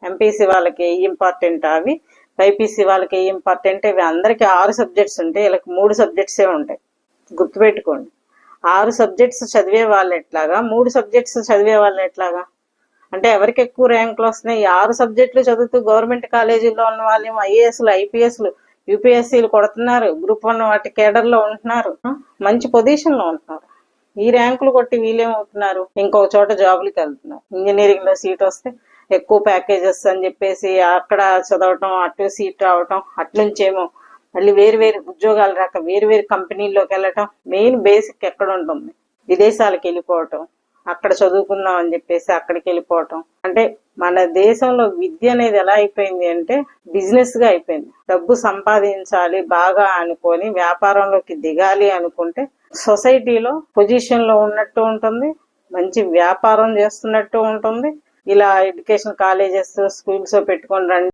MPC వాళ్ళకి ఏ important అవి, BiPC వాళ్ళకి ఏ ఇంపార్టెంట్ ఇవి. అందరికి 6 సబ్జెక్ట్స్ ఉంటాయి, వీళ్ళకి 3 సబ్జెక్ట్సే ఉంటాయి. గుర్తుపెట్టుకోండి. 6 సబ్జెక్ట్స్ చదివే వాళ్ళు ఎట్లాగా, 3 సబ్జెక్ట్స్ చదివే వాళ్ళు ఎట్లాగా? అంటే ఎవరికి ఎక్కువ ర్యాంకులు వస్తున్నాయి? ఈ 6 సబ్జెక్టులు చదువుతూ గవర్నమెంట్ కాలేజీల్లో ఉన్న వాళ్ళు ఐఏఎస్లు, ఐపీఎస్లు, యూపీఎస్సీలు కొడుతున్నారు, గ్రూప్ 1 వాటి కేడర్లో ఉంటున్నారు, మంచి పొజిషన్ లో ఉంటున్నారు. ఈ ర్యాంకులు కొట్టి వీళ్ళేమవుతున్నారు? ఇంకొక చోట జాబులకి వెళ్తున్నారు. ఇంజనీరింగ్ లో సీట్ వస్తే ఎక్కువ ప్యాకేజెస్ అని చెప్పేసి అక్కడ చదవటం, అటు సీట్ రావటం, అట్నుంచేమో మళ్ళీ వేరు వేరు ఉద్యోగాలు రాక వేరు వేరు కంపెనీల్లోకి వెళ్ళటం. మెయిన్ బేసిక్ ఎక్కడ ఉంటుంది? విదేశాలకు వెళ్ళిపోవటం, అక్కడ చదువుకుందాం అని చెప్పేసి అక్కడికి వెళ్ళిపోవటం. అంటే మన దేశంలో విద్య అనేది ఎలా అయిపోయింది అంటే బిజినెస్ గా అయిపోయింది. డబ్బు సంపాదించాలి బాగా అనుకొని వ్యాపారంలోకి దిగాలి అనుకుంటే సొసైటీలో పొజిషన్ లో ఉన్నట్టు ఉంటుంది, మంచి వ్యాపారం చేస్తున్నట్టు ఉంటుంది. ఇలా ఎడ్యుకేషన్ కాలేజెస్, స్కూల్స్ పెట్టుకొని రండి